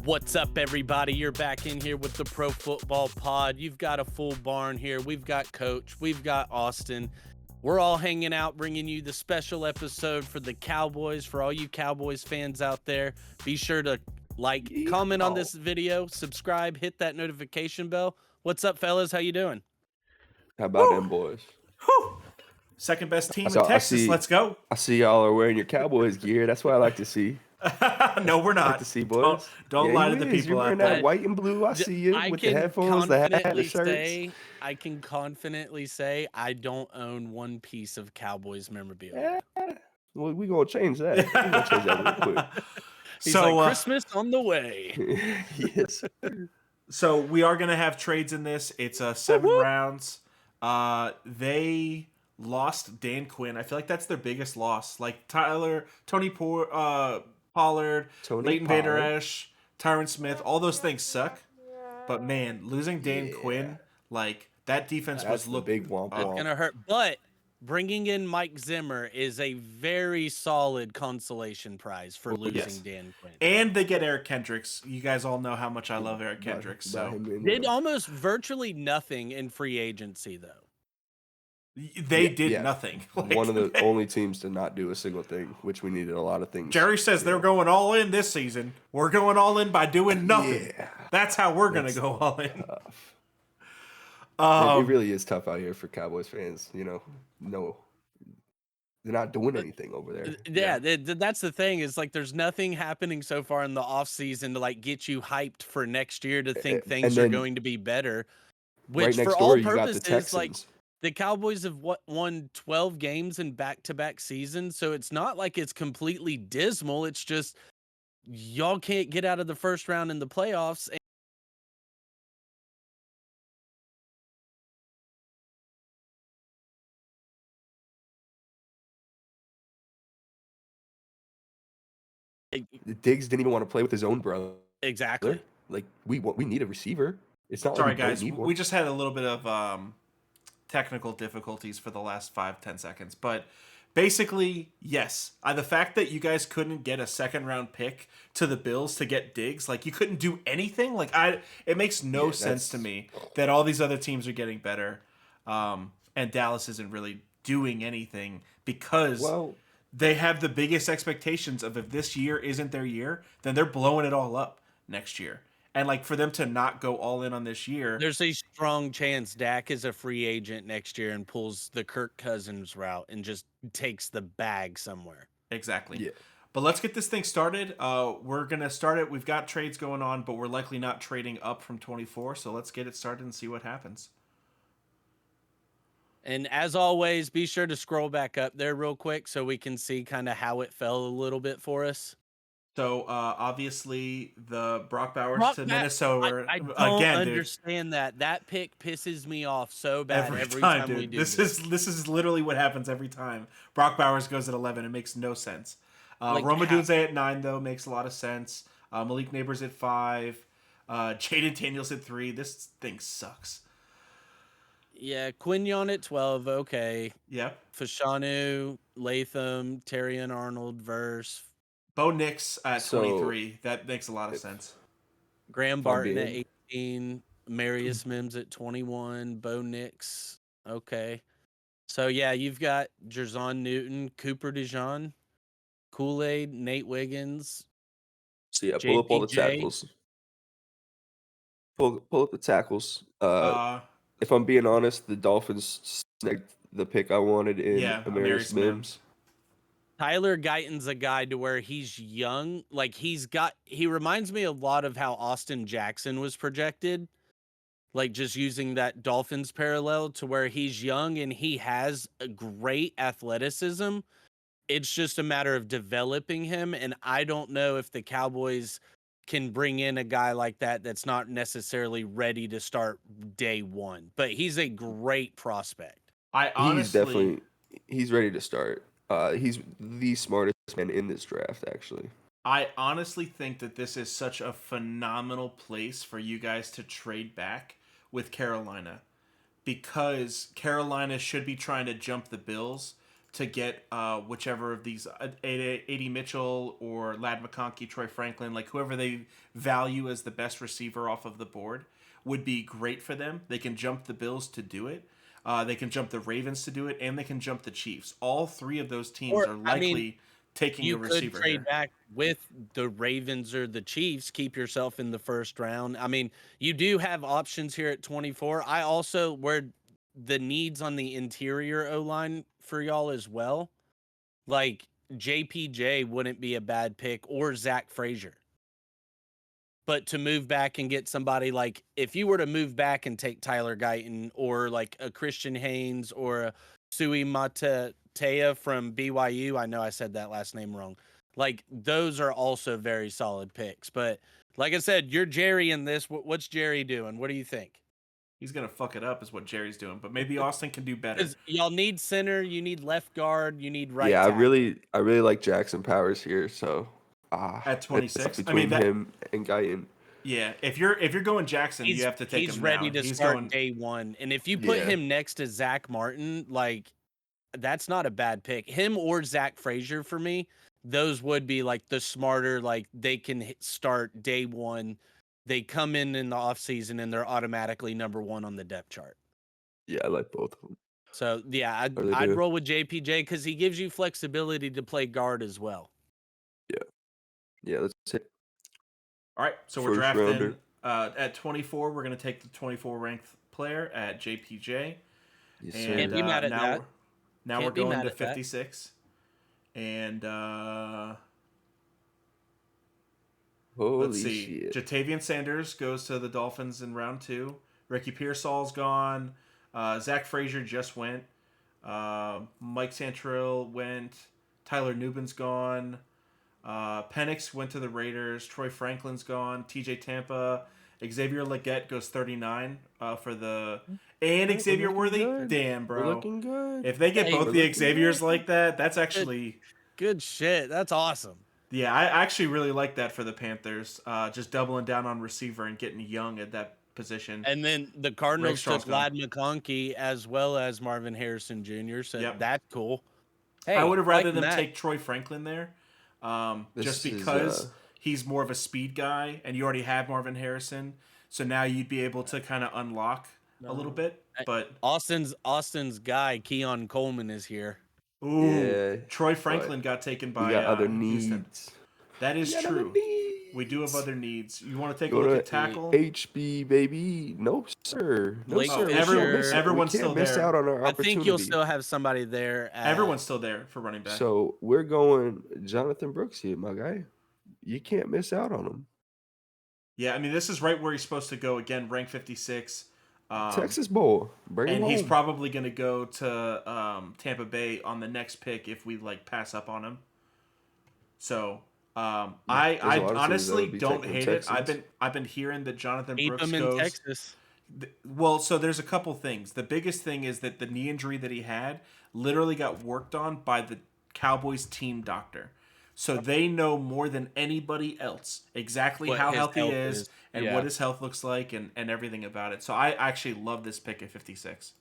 What's up, everybody? You're back in here with the Pro Football Pod. You've got a full barn here. We've got Coach. We've got Austin. We're all hanging out, bringing you the special episode for the Cowboys. For all you Cowboys fans out there, be sure to like, comment on this video, subscribe, hit that notification bell. What's up, fellas? How you doing? How about them boys? Whew. Second best team in Texas. Let's go. I see y'all are wearing your Cowboys gear. That's what I like to see. No, we're not. Like to see, boys. Don't lie to the people. You're wearing that white and blue. I see you with the headphones, the hat, the shirts. I can confidently say I don't own one piece of Cowboys memorabilia. Well, we're going to change that. We're going to change that real quick. He's like, Christmas on the way. Yes. So we are going to have trades in this. It's 7 rounds. They lost Dan Quinn. I feel like that's their biggest loss. Like Tony Pollard, Leighton Vander Esch, Tyron Smith, all those things suck. But man, losing Dan Quinn, like that defense was looking big womp. It's gonna hurt. But bringing in Mike Zimmer is a very solid consolation prize for losing Dan Quinn. And they get Eric Kendricks. You guys all know how much I love Eric Kendricks. So did almost virtually nothing in free agency though. They did nothing. Like, one of the only teams to not do a single thing, which we needed a lot of things. Jerry says they're going all in this season. We're going all in by doing nothing. Yeah. That's how we're going to go all in. It really is tough out here for Cowboys fans. You know, no, they're not doing anything over there. Yeah, that's the thing. Is like there's nothing happening so far in the offseason to like get you hyped for next year to think things are going to be better. Which right next for door, all you got the purposes, Texans. like. The Cowboys have won 12 games in back-to-back seasons, so it's not like it's completely dismal. It's just y'all can't get out of the first round in the playoffs. Diggs didn't even want to play with his own brother. Exactly. Like we need a receiver. It's not. Sorry, like guys. We just had a little bit of technical difficulties for the last 5-10 seconds, but basically, yes. The fact that you guys couldn't get a second-round pick to the Bills to get Diggs, like you couldn't do anything. Like it makes no sense to me that all these other teams are getting better, and Dallas isn't really doing anything because they have the biggest expectations of if this year isn't their year, then they're blowing it all up next year. And like for them to not go all in on this year, there's a strong chance Dak is a free agent next year and pulls the Kirk Cousins route and just takes the bag somewhere. Exactly. Yeah. But let's get this thing started. We're gonna start it. We've got trades going on, but we're likely not trading up from 24. So let's get it started and see what happens. And as always, be sure to scroll back up there real quick so we can see kind of how it fell a little bit for us. So obviously the Brock Bowers to Minnesota. I don't understand that. That pick pisses me off so bad every time we do this. This is literally what happens every time. Brock Bowers goes at 11. It makes no sense. Rome Odunze at 9 though makes a lot of sense. Malik Neighbors at 5. Jaden Daniels at 3. This thing sucks. Yeah, Quignon at 12. Okay. Yep. Fashanu, Latham, Terrion Arnold, Verse. Bo Nix at 23. That makes a lot of sense. Graham Barton at 18. Marius Mims at 21. Bo Nix. Okay. So, yeah, you've got Jerzon Newton, Cooper DeJean, Kool-Aid, Nate Wiggins. So, yeah, pull up all the tackles. Pull up the tackles. If I'm being honest, the Dolphins snagged the pick I wanted in Marius Mims. Tyler Guyton's a guy to where he's young. Like he reminds me a lot of how Austin Jackson was projected. Like just using that Dolphins parallel to where he's young and he has a great athleticism. It's just a matter of developing him. And I don't know if the Cowboys can bring in a guy like that that's not necessarily ready to start day one. But he's a great prospect. He's ready to start. He's the smartest man in this draft, actually. I honestly think that this is such a phenomenal place for you guys to trade back with Carolina, because Carolina should be trying to jump the Bills to get whichever of these A.D. Mitchell or Lad McConkey, Troy Franklin, like whoever they value as the best receiver off of the board, would be great for them. They can jump the Bills to do it. They can jump the Ravens to do it, and they can jump the Chiefs. All three of those teams Or are I mean, likely taking a you could receiver trade here. back with the Ravens or the Chiefs, keep yourself in the first round. I mean, you do have options here at 24. I also where the needs on the interior O line for y'all as well. Like JPJ wouldn't be a bad pick, or Zach Frazier. But to move back and get somebody like, if you were to move back and take Tyler Guyton or like a Christian Haynes or a Sui Matatea from BYU, I know I said that last name wrong. Like those are also very solid picks. But like I said, you're Jerry in this. What's Jerry doing? What do you think? He's gonna fuck it up, is what Jerry's doing. But maybe Austin can do better. Because y'all need center, you need left guard, you need right Yeah, tackle. I really like Jackson Powers here. So At 26, it's between him and Guyton. Yeah, if you're going Jackson, you have to take him He's ready now. to start day one. And if you put him next to Zach Martin, like that's not a bad pick. Him or Zach Frazier for me, those would be like the smarter, like they can start day one. They come in the offseason and they're automatically number one on the depth chart. Yeah, I like both of them. So yeah, I'd roll with JPJ because he gives you flexibility to play guard as well. Yeah, let's hit. All right, so we're drafting at 24. We're going to take the 24 ranked player at JPJ. Yes, and Can't be mad at that. Now we're going to 56. And let's see. Shit. Jatavian Sanders goes to the Dolphins in round 2. Ricky Pearsall's gone. Zach Frazier just went. Mike Santrell went. Tyler Nubin's gone. Penix went to the Raiders. Troy Franklin's gone. TJ Tampa. Xavier Legette goes 39 for the... And Xavier Worthy? Good. Damn, bro. We're looking good. If they get both the Xaviers like that, that's actually... Good shit. That's awesome. Yeah, I actually really like that for the Panthers. Just doubling down on receiver and getting young at that position. And then the Cardinals took Lad McConkey as well as Marvin Harrison Jr., so that's cool. Hey, I would have rather them take Troy Franklin there, just because he's more of a speed guy, and you already have Marvin Harrison, so now you'd be able to kind of unlock a little bit. But Austin's guy, Keon Coleman, is here. Ooh, Troy Franklin got taken by other needs. Houston. That is true. We do have other needs. You want to take a look at tackle? HB, baby. No, sir. No, sir. Everyone's still there. Miss out on our opportunity. I think you'll still have somebody there. Everyone's still there for running back. So we're going Jonathan Brooks here, my guy. You can't miss out on him. Yeah, I mean, this is right where he's supposed to go. Again, rank 56. Texas Bowl. Bring him home. He's probably going to go to Tampa Bay on the next pick if we pass up on him. So I honestly don't hate it. I've been hearing that Jonathan Brooks goes in Texas. Well, so there's a couple things. The biggest thing is that the knee injury that he had literally got worked on by the Cowboys team doctor. So they know more than anybody else exactly how healthy he is and what his health looks like and everything about it. So I actually love this pick at 56.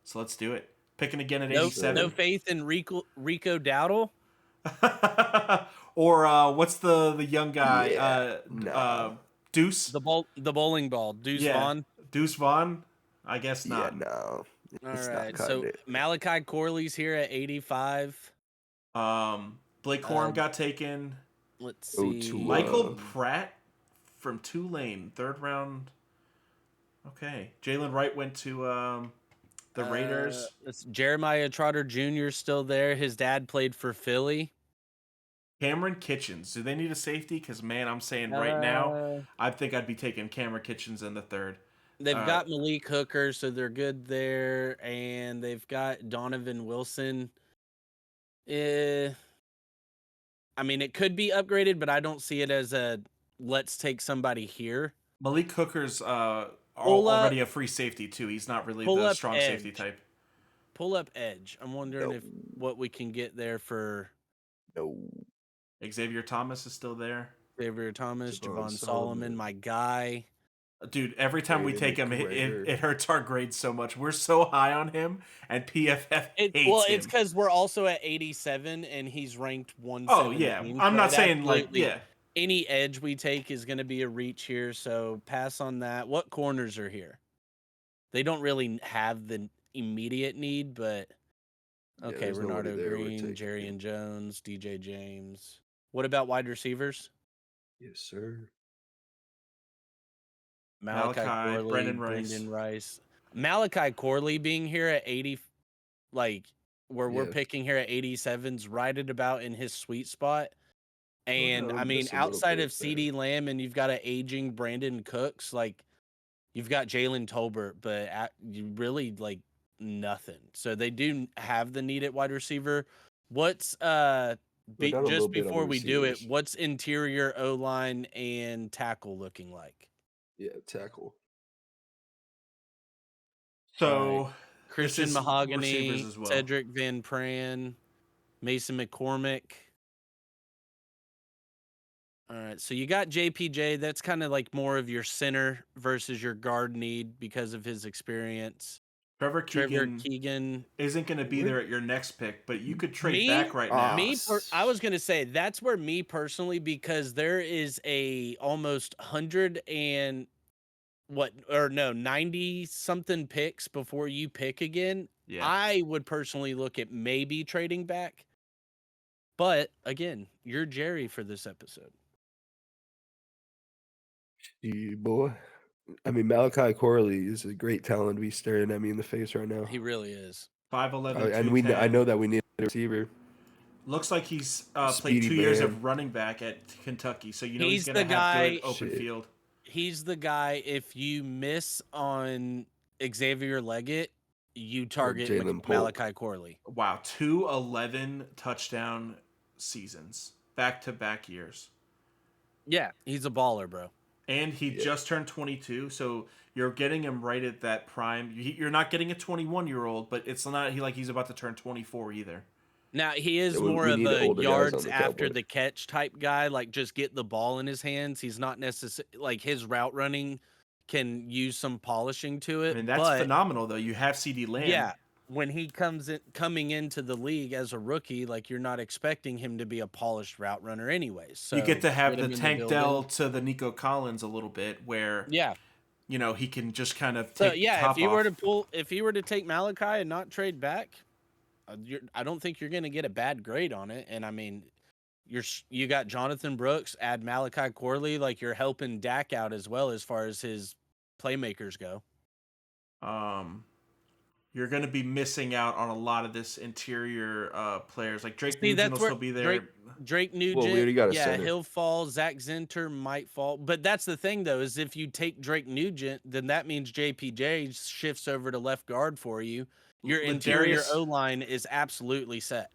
So let's do it. Picking again at 87. No faith in Rico Dowdle? Or what's the young guy? Deuce? The bowling ball. Deuce Vaughn? Deuce Vaughn? I guess not. Yeah, no. All right. So Malachi Corley's here at 85. Blake Corum got taken. Let's see. Michael Pratt from Tulane, 3rd round. Okay. Jalen Wright went to the Raiders. Jeremiah Trotter Jr. still there. His dad played for Philly. Cameron Kitchens. Do they need a safety? Because, man, I'm saying right now, I think I'd be taking Cameron Kitchens in the 3rd. They've got Malik Hooker, so they're good there. And they've got Donovan Wilson. I mean, it could be upgraded, but I don't see it as a let's take somebody here. Malik Hooker's already a free safety, too. He's not really the strong safety type. Pull up edge. I'm wondering what we can get there for... Xavier Thomas is still there. Xavier Thomas, Javon Solomon, my guy. Dude, every time we Brandon take him, McGregor. it hurts our grades so much. We're so high on him, and PFF Well, hates it's him. because we're also at 87 and he's ranked Oh yeah, 117. I'm So not it saying like absolutely yeah. any edge we take is going to be a reach here. So pass on that. What corners are here? They don't really have the immediate need, but Yeah, okay. there's nobody Renardo there we're Green, taking. Jerry and Jones, DJ James. What about wide receivers? Yes, sir. Malachi Malachi, Corley, Brendan Rice. Brendan Rice. Malachi Corley being here at 80, like where we're Yeah. picking here at 87's right at about in his sweet spot. And I mean, Just a little outside bit of CD Lamb and you've got an aging Brandon Cooks, like you've got Jalen Tolbert, but you really like nothing. So they do have the need at wide receiver. What's We're down a little just bit on the before we do it, receivers. what's interior O line and tackle looking like? Yeah, tackle. So Christian this is receivers Mahogany, as well. Cedric Van Pran, Mason McCormick. All right, so you got JPJ. That's kind of like more of your center versus your guard need because of his experience. Trevor Trevor Keegan Keegan isn't going to be there at your next pick, but you could trade me, back right now. I was gonna say that's where me personally, because there is a almost 100 and 90 something picks before you pick again. Yeah. I would personally look at maybe trading back, but again, you're Jerry for this episode. Boy. I mean, Malachi Corley is a great talent to be staring at me in the face right now. He really is. 5'11", And I know that we need a receiver. Looks like he's played Speedy 2 years man. of running back at Kentucky, so you know He's he's going the to have guy- good open Shit. field. He's the guy, if you miss on Xavier Leggett, you target Jalen Polk. Malachi Corley. Wow, 2 11 touchdown seasons, back-to-back years. Yeah, he's a baller, bro. And he just turned 22, so you're getting him right at that prime. You're not getting a 21-year-old, but it's not he's about to turn 24 either. Now, he is we more of need a older guys yards on the after Cowboys. the catch type guy, like just get the ball in his hands. He's not necessarily like his route running can use some polishing to it. I mean, that's phenomenal, though. You have CD Lamb. Yeah, when he coming into the league as a rookie, like you're not expecting him to be a polished route runner anyways. So you get to have put the him in Tank building. Dell to the Nico Collins a little bit, where you know he can just kind of take top if you off. if you were to take Malachi and not trade back, I don't think you're going to get a bad grade on it. And I mean, you got Jonathan Brooks, add Malachi Corley, like you're helping Dak out as well as far as his playmakers go. You're going to be missing out on a lot of this interior players. Like Drake Nugent will still be there. Drake Nugent, well, we already got a center. He'll fall. Zach Zinter might fall. But that's the thing, though, is if you take Drake Nugent, then that means JPJ shifts over to left guard for you. Your interior O-line is absolutely set.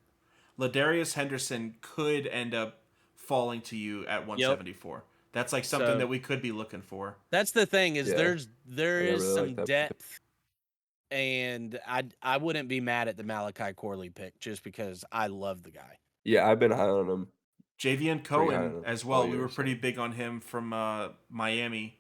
Ladarius Henderson could end up falling to you at 174. Yep. That's like something that we could be looking for. That's the thing is there is some depth, and I wouldn't be mad at the Malachi Corley pick just because I love the guy. Yeah, I've been high on him. Javian Cohen as well. We were pretty big on him from Miami.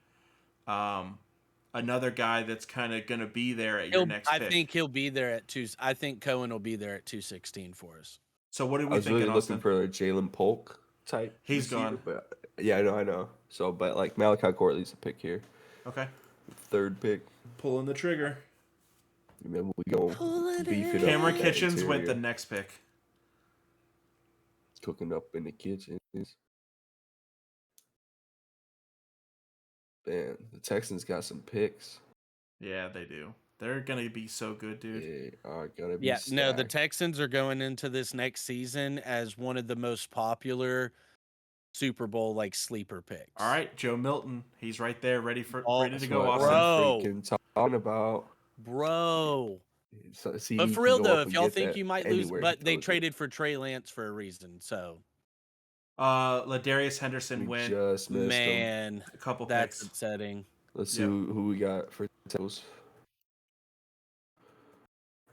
Another guy that's kind of going to be there at your next pick. I think he'll be there at 2. I think Cohen will be there at 216 for us. So what do we think? I was really looking for a Jalen Polk type. He's gone. But yeah, I know. So, but like Malachi Corley's a pick here. Okay. Third pick. Pulling the trigger. And then we go beef it up. Cameron Kitchens went the next pick. Cooking up in the kitchen. Man, the Texans got some picks. Yeah, they do. They're gonna be so good, dude. They are gonna be stacked. No, the Texans are going into this next season as one of the most popular Super Bowl like sleeper picks. All right, Joe Milton, he's right there, ready to go. Austin, talking about, bro. So, but for real though, if y'all think you might lose, but they traded for Trey Lance for a reason, so. Ladarius Henderson went. Just missed him. A couple that's picks. upsetting. Let's see who we got for tackles.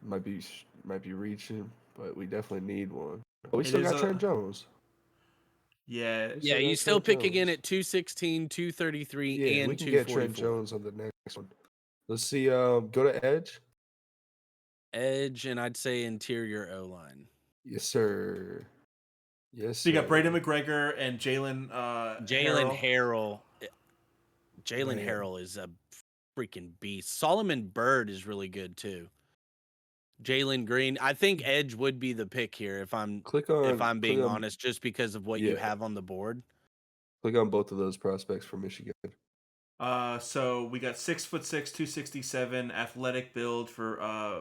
Might be reaching, but we definitely need one. Oh, we still got Trent Jones. Yeah. Yeah, you still pick again at 216, 233, Yeah, and we can 244. get Trent Jones on the next one. Let's see. Go to edge. Edge, and I'd say interior O-line. Yes, sir. Yes, So you got sir. Braden McGregor and Jalen Harrell. Jalen Man. Harrell is a freaking beast. Solomon Byrd is really good too. Jalen Green. I think edge would be the pick here if I'm being honest, just because of what you have on the board. Click on both of those prospects for Michigan. So we got 6'6", 267, athletic build for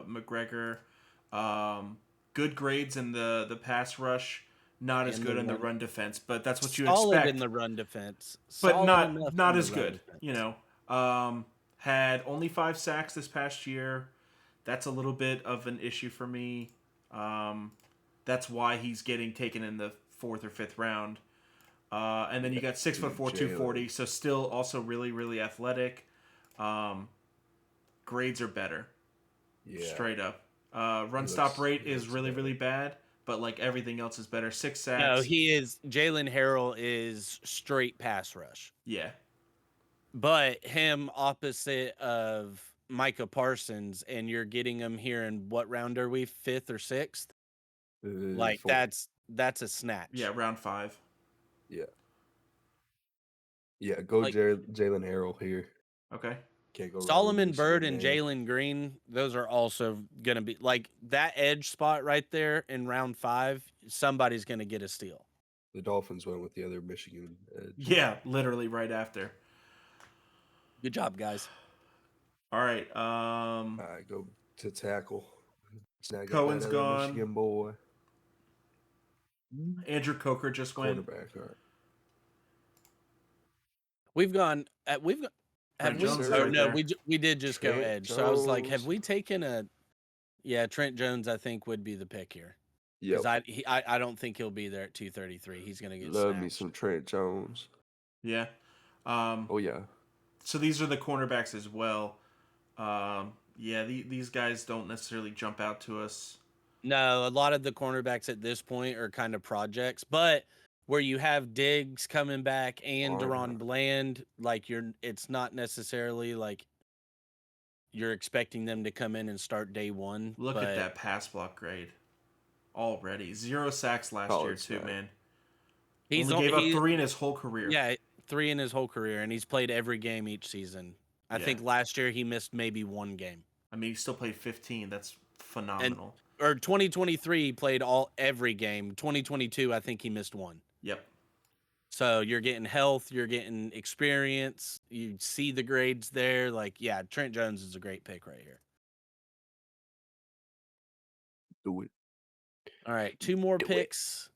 McGregor. Good grades in the pass rush. Not as good in the run defense, but that's what you expect. Solid in the run defense, but not as good. You know, had only 5 sacks this past year. That's a little bit of an issue for me. That's why he's getting taken in the 4th or 5th round. And then you got 6'4", 240, so still also really, really athletic. Grades are better. Yeah. Straight up. Run stop rate is really, really bad, but like everything else is better. 6 sacks. No, Jalen Harrell is straight pass rush. Yeah. But him opposite of Micah Parsons, and you're getting him here in what round are we? 5th or 6th? Like 4th. That's a snatch. Yeah, round 5. Yeah. Yeah, go Jalen Harrell here. Okay. Can't go Solomon Byrd and Jalen Green, those are also going to be like that edge spot right there in round 5. Somebody's going to get a steal. The Dolphins went with the other Michigan edge. Yeah, literally right after. Good job, guys. All right. I go to tackle. Cohen's gone. Michigan boy. Andrew Coker just went. Quarterback. All right. We've gone. Have we? Right no, we did just Trent go edge. Jones. So I was like, have we taken a? Yeah, Trent Jones, I think, would be the pick here. Because I don't think he'll be there at 233. He's going to get Love snatched. me some Trent Jones. Yeah. Oh yeah. So these are the cornerbacks as well. Yeah, these guys don't necessarily jump out to us. No, a lot of the cornerbacks at this point are kind of projects, but where you have Diggs coming back and Deron Bland, like it's not necessarily like you're expecting them to come in and start day one. Look at that pass block grade already. 0 sacks last year too, man. He gave up 3 in his whole career. Yeah, 3 in his whole career, and he's played every game each season. I think last year he missed maybe 1 game. I mean, he still played 15. That's phenomenal. Or 2023 he played every game. 2022 I think he missed 1. Yep. So you're getting health, you're getting experience. You see the grades there. Like, yeah, Trent Jones is a great pick right here. Do it. All right, 2 more picks.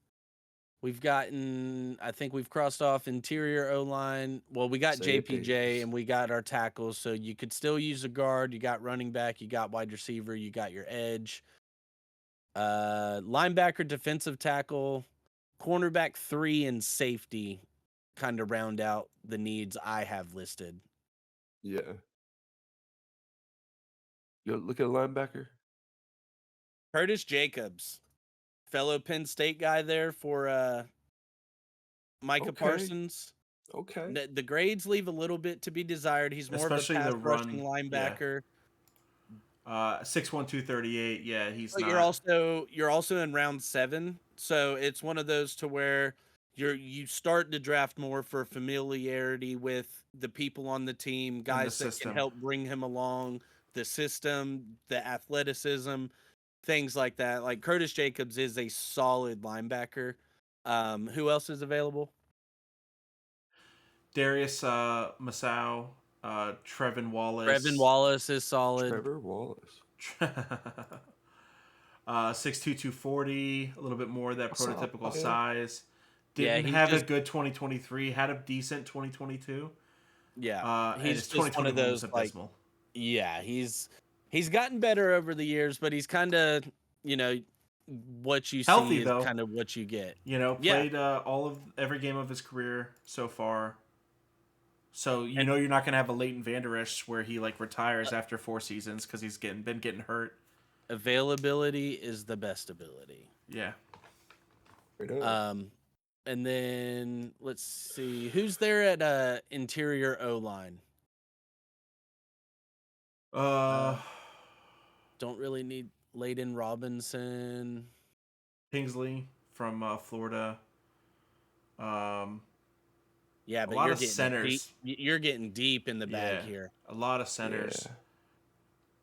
We've gotten, I think we've crossed off interior O-line. Well, we got JPJ and we got our tackles, so you could still use a guard. You got running back, you got wide receiver, you got your edge. Linebacker, defensive tackle, cornerback 3, and safety kind of round out the needs I have listed. Yeah. You look at a linebacker. Curtis Jacobs, fellow Penn State guy there for Micah Parsons. Okay. The grades leave a little bit to be desired. He's more especially of a pass rushing linebacker. Yeah. 6'1", 238. Yeah, he's but not. You're also in round 7, so it's one of those to where you start to draft more for familiarity with the people on the team, guys that can help bring him along, the system, the athleticism, things like that. Like Curtis Jacobs is a solid linebacker. Who else is available? Darius Masau, Trevin Wallace. Trevin Wallace is solid. Trevor Wallace. 6'2", 240, a little bit more of that prototypical size. Didn't have a good 2023, had a decent 2022. Yeah, he's just one of those abysmal. Like, he's gotten better over the years, but he's kind of, what you healthy, see is though. Kind of what you get. Played every game of his career so far. So you're not going to have a Leighton Vander Esch where he retires after 4 seasons because he's been getting hurt. Availability is the best ability. Yeah. And then let's see who's there at interior O line. Don't really need Layden Robinson. Kingsley from Florida. Yeah, a but lot you're of getting centers. you're getting deep in the bag here. A lot of centers. Yeah.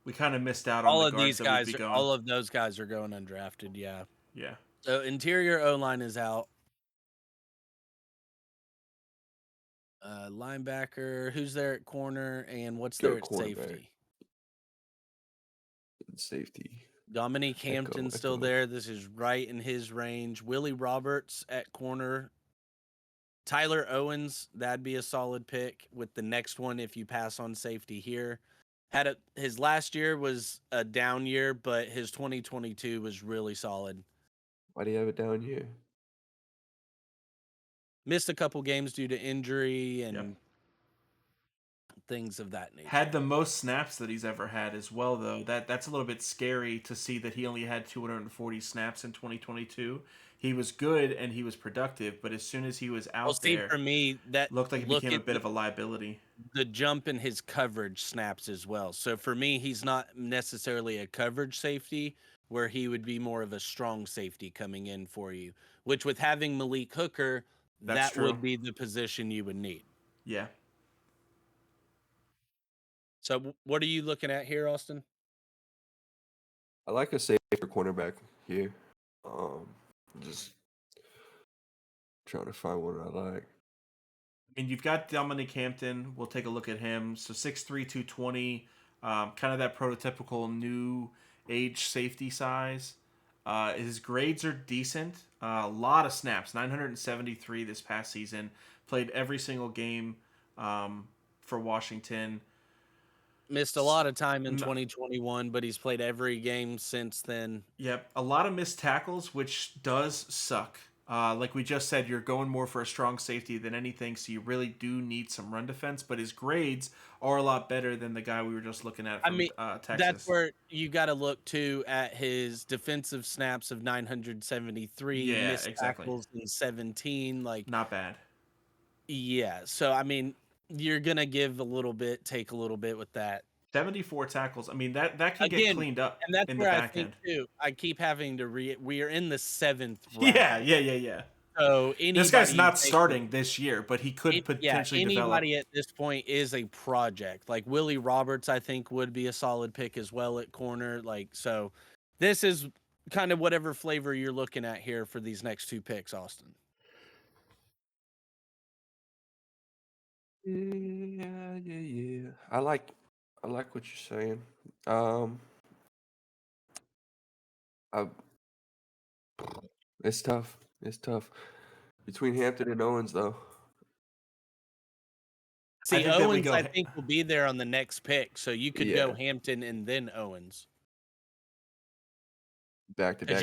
We kind of missed out on the guards that we'd be going. All of those guys are going undrafted. Yeah. Yeah. So interior O line is out. Linebacker, who's there at corner, and what's there at safety? Safety. Dominique Hampton's still there. This is right in his range. Willie Roberts at corner. Tyler Owens, that'd be a solid pick with the next one if you pass on safety here. His last year was a down year, but his 2022 was really solid. Why do you have it down here? Missed a couple games due to injury and things of that nature. Had the most snaps that he's ever had as well, though. That's a little bit scary to see that he only had 240 snaps in 2022. He was good and he was productive, but as soon as he was out there, for me, that looked like he became a bit of a liability. The jump in his coverage snaps as well. So for me, he's not necessarily a coverage safety where he would be more of a strong safety coming in for you, which with having Malik Hooker, that would be the position you would need. Yeah. So what are you looking at here, Austin? I like a safer cornerback here. Just trying to find one I like. I mean, you've got Dominic Hampton. We'll take a look at him. So 6'3", 220, kind of that prototypical new age safety size. His grades are decent. A lot of snaps, 973 this past season. Played every single game for Washington. Missed a lot of time in 2021, but he's played every game since then. Yep, a lot of missed tackles, which does suck. Like we just said, you're going more for a strong safety than anything, so you really do need some run defense. But his grades are a lot better than the guy we were just looking at from Texas. That's where you got to look, too, at his defensive snaps of 973, missed tackles in 17. Not bad. Yeah, so, I mean, you're going to give a little bit, take a little bit with that. 74 tackles. I mean, that can get cleaned up and that's in where the back I think, end. too, I keep having to we are in the 7th round. Yeah. So this guy's not starting this year, but he could potentially develop. Anybody at this point is a project. Like Willie Roberts, I think would be a solid pick as well at corner. So this is kind of whatever flavor you're looking at here for these next two picks, Austin. Yeah. I like what you're saying. It's tough. Between Hampton and Owens, though. See, Owens, I think, will be there on the next pick, so you could go Hampton and then Owens. Back-to-back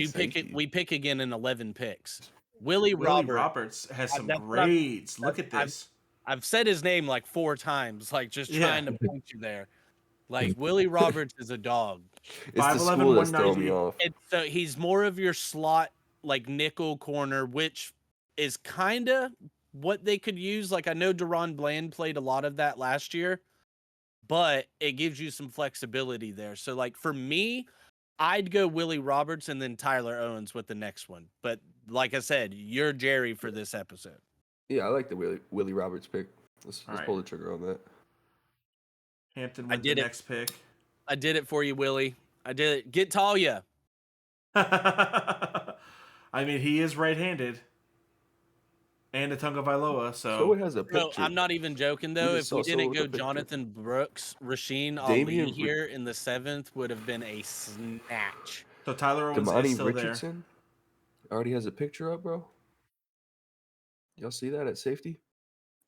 we pick again in 11 picks. Willie Roberts has some grades. Look at this. I've said his name like 4 times, like just trying to point you there. Like Willie Roberts is a dog. It's 5'11", the school that's throwing me off. So he's more of your slot, like nickel corner, which is kind of what they could use. Like I know Deron Bland played a lot of that last year, but it gives you some flexibility there. So like for me, I'd go Willie Roberts and then Tyler Owens with the next one. But like I said, you're Jerry for this episode. Yeah, I like the Willie Roberts pick. Let's pull the trigger on that. Hampton with the next pick. I did it for you, Willie. I did it. Get Talia. I mean, he is right-handed. And a Tagovailoa, so it has a picture. No, I'm not even joking, though. If we didn't go Jonathan Brooks, Rasheen Ali here in the 7th would have been a snatch. So Tyler Owens is still Richardson already has a picture up, bro. Y'all see that at safety?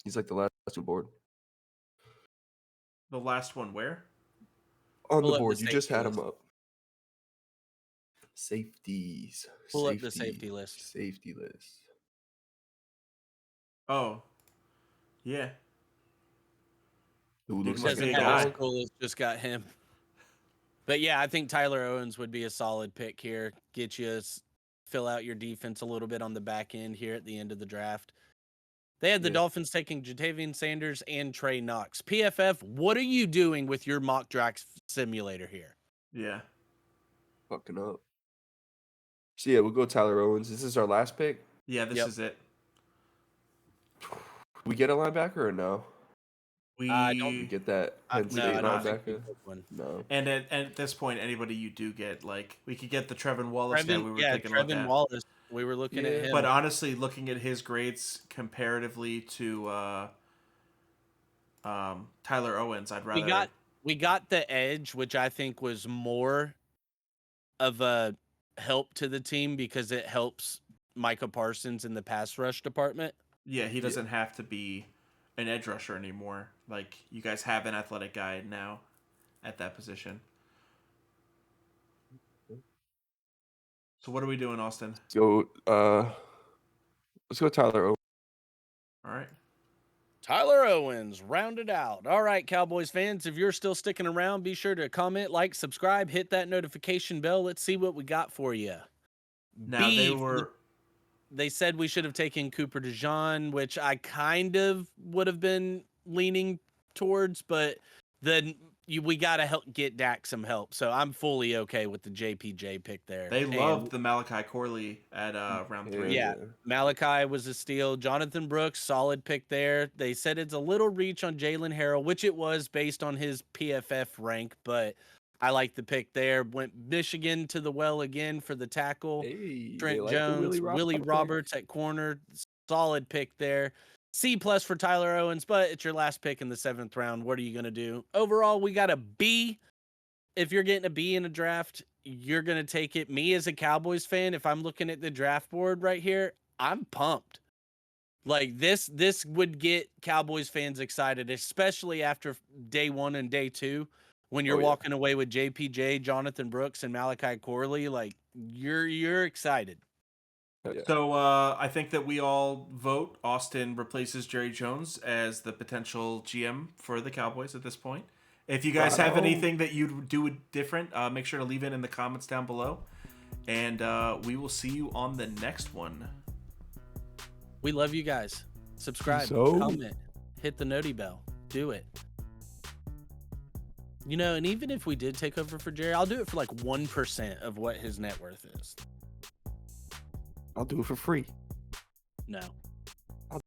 He's like the last one board. The last one where? On the board. You just had him up. Safeties. Pull up the safety list. Safety list. Oh. Yeah. Who looks like a guy. Just got him. But yeah, I think Tyler Owens would be a solid pick here. Get you fill out your defense a little bit on the back end here at the end of the draft. They had the Yeah. Dolphins taking Jatavian Sanders and Trey Knox. PFF, what are you doing with your mock draft simulator here? Yeah. Fucking up. So yeah, we'll go Tyler Owens. This is our last pick. Yeah, this Yep. is it. We get a linebacker or no? I We We get that I- Penn we no, State did I don't not. think we linebacker? took one. No. and at this point, anybody you do get, like, we could get the Trevin Wallace guy we were taking a look Trevin at. Wallace. We were looking at Yeah. him. But honestly, looking at his grades comparatively to Tyler Owens, I'd rather. we got the edge, which I think was more of a help to the team because it helps Micah Parsons in the pass rush department. Yeah, he doesn't have to be an edge rusher anymore. Like, you guys have an athletic guy now at that position. So what are we doing, Austin? Let's go Tyler Owens. All right. Tyler Owens, rounded out. All right, Cowboys fans, if you're still sticking around, be sure to comment, like, subscribe, hit that notification bell. Let's see what we got for you. Now They said we should have taken Cooper DeJean, which I kind of would have been leaning towards, but then we got to get Dak some help. So I'm fully okay with the JPJ pick there. They And loved the Malachi Corley at round 3. Yeah. Malachi was a steal. Jonathan Brooks, solid pick there. They said it's a little reach on Jalen Harrell, which it was based on his PFF rank, but I like the pick there. Went Michigan to the well again for the tackle. Hey, Trent like the Jones, Willie Roberts at corner. Solid pick there. C+ for Tyler Owens, but it's your last pick in the 7th round. What are you going to do? Overall, we got a B. If you're getting a B in a draft, you're going to take it. Me as a Cowboys fan, if I'm looking at the draft board right here, I'm pumped. Like this would get Cowboys fans excited, especially after day 1 and day 2. When you're walking away with JPJ, Jonathan Brooks, and Malachi Corley, like you're excited. Yeah. So I think that we all vote Austin replaces Jerry Jones as the potential GM for the Cowboys at this point. If you guys have anything that you'd do different, make sure to leave it in the comments down below. And we will see you on the next one. We love you guys. Subscribe, comment, hit the noti bell. Do it. You know, and even if we did take over for Jerry, I'll do it for like 1% of what his net worth is. I'll do it for free. No.